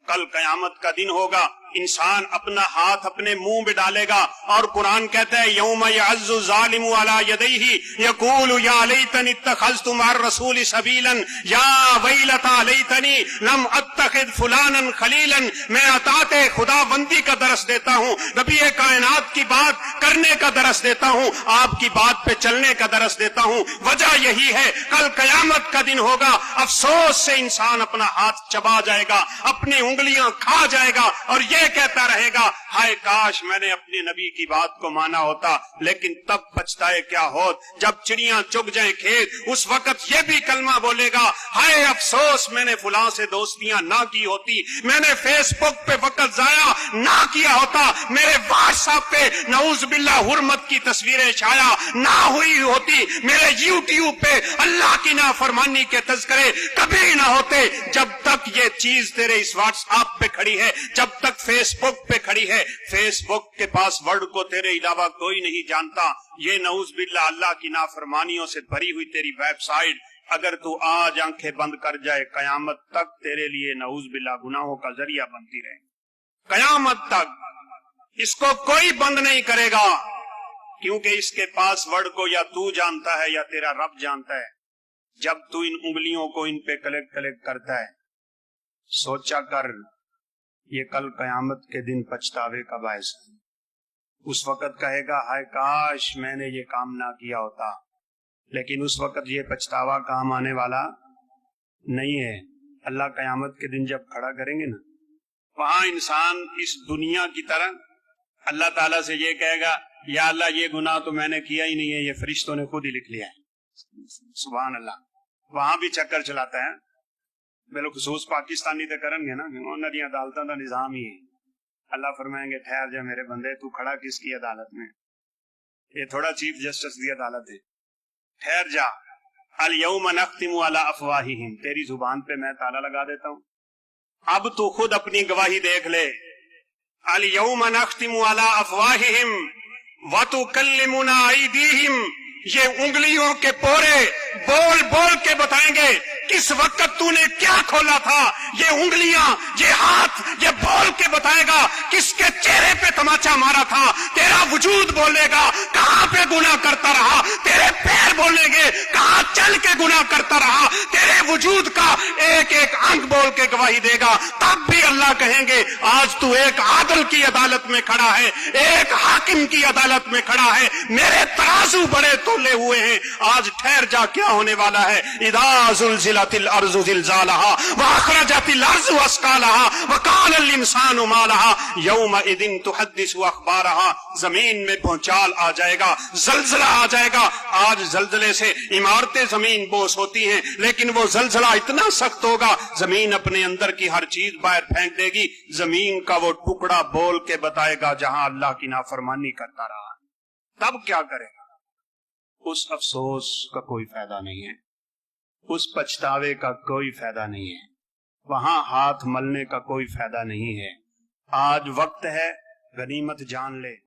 کل قیامت کا دن ہوگا، انسان اپنا ہاتھ اپنے منہ میں ڈالے گا، اور قرآن کہتا ہے یوم یعض الظالم علی یدیہ یقول یا لیتنی اتخذت مع الرسول سبیلا یا ویلتی لیتنی لم اتخذ فلانا خلیلا۔ میں اطاعت خدا بندی کا درس دیتا ہوں، نبی کائنات کی بات کرنے کا درس دیتا ہوں، آپ کی بات پہ چلنے کا درس دیتا ہوں۔ وجہ یہی ہے کل قیامت کا دن ہوگا، افسوس سے انسان اپنا ہاتھ چبا جائے گا، اپنی انگلیاں کھا جائے گا، اور یہ کہتا رہے گا ہائے کاش میں نے اپنے نبی کی بات کو مانا ہوتا۔ لیکن تب پچھتائے کیا ہوت جب چڑیاں چگ جائیں کھیت، اس وقت یہ بھی کلمہ بولے گا ہائے افسوس میں نے فلاں سے دوستیاں نہ کی ہوتی، میں نے فیس بک پہ وقت ضائع نہ کیا ہوتا، میرے واٹس ایپ پہ نعوذ باللہ حرمت کی تصویریں شائع نہ ہوئی ہوتی، میرے یوٹیوب پہ اللہ کی نافرمانی کے تذکرے کبھی نہ ہوتے۔ جب تک یہ چیز تیرے اس واٹس ایپ پہ کھڑی ہے، جب تک فیس بک پہ کھڑی ہے، فیس بک کے پاس ورڈ کو تیرے علاوہ کوئی نہیں جانتا، یہ نعوذ باللہ اللہ کی نافرمانیوں سے بھری ہوئی تیری ویب سائٹ اگر تو آج آنکھیں بند کر جائے، قیامت تک تیرے لیے نعوذ باللہ گناہوں کا ذریعہ بنتی رہے، قیامت تک اس کو کوئی بند نہیں کرے گا، کیونکہ اس کے پاس ورڈ کو یا تو جانتا ہے یا تیرا رب جانتا ہے۔ جب تو ان انگلیوں کو ان پہ کلک کرتا ہے، سوچا کر یہ کل قیامت کے دن پچھتاوے کا باعث ہے۔ اس وقت کہے گا ہائے کاش میں نے یہ کام نہ کیا ہوتا، لیکن اس وقت یہ پچھتاوا کام آنے والا نہیں ہے۔ اللہ قیامت کے دن جب کھڑا کریں گے نا، وہاں انسان اس دنیا کی طرح اللہ تعالیٰ سے یہ کہے گا یا اللہ یہ گناہ تو میں نے کیا ہی نہیں ہے، یہ فرشتوں نے خود ہی لکھ لیا ہے۔ سبحان اللہ۔ وہاں بھی چکر چلاتا ہے، بالخصوص پاکستانی تے کرن گے نا، انہاں دی عدالتاں دا نظام ہی ہے۔ اللہ فرمائیں گے ٹھہر جا میرے بندے، تو کھڑا کس کی عدالت میں؟ یہ تھوڑا چیف جسٹس دی عدالت ہے، ٹھہر جا۔ الیوم نختم علی افواہہم، تیری زبان پہ میں تالا لگا دیتا ہوں، اب تو خود اپنی گواہی دیکھ لے۔ الیوم نختم علی افواہہم وتکلمنا ایدیہم، یہ انگلیوں کے پورے بول بول کے بتائیں گے کس وقت تو نے کیا کھولا تھا، یہ انگلیاں یہ ہاتھ یہ بول کے بتائے گا کس کے چہرے پہ تماچا مارا تھا۔ تیرا وجود بولے گا کہاں پہ گناہ کرتا رہا، تیرے پیر بولیں گے کہاں چل کے گناہ کرتا رہا، تیرے وجود کا ایک ایک انگ بول کے گواہی دے گا۔ تب بھی اللہ کہیں گے آج تو ایک عادل کی عدالت میں کھڑا ہے، ایک حاکم کی عدالت میں کھڑا ہے، میرے ترازو بڑے تولے ہوئے ہیں، آج ٹھہر جا کیا ہونے والا ہے۔ اذا زلزلت الارض زلزالها واخرجت الارض اثقالها وقال الانسان ما لها يومئذ تحدث اخبارها، زمین میں بھونچال آ جائے گا، زلزلہ آ جائے گا۔ آج زلزلے سے عمارتیں زمین بوس ہوتی ہیں، لیکن وہ زلزلہ اتنا سخت ہوگا زمین اپنے اندر کی ہر چیز باہر پھینک دے گی، زمین کا وہ ٹکڑا بول کے بتائے گا جہاں اللہ کی نافرمانی کرتا رہا۔ تب کیا کرے گا؟ اس افسوس کا کوئی فائدہ نہیں ہے، اس پچھتاوے کا کوئی فائدہ نہیں ہے، وہاں ہاتھ ملنے کا کوئی فائدہ نہیں ہے۔ آج وقت ہے، غنیمت جان لے۔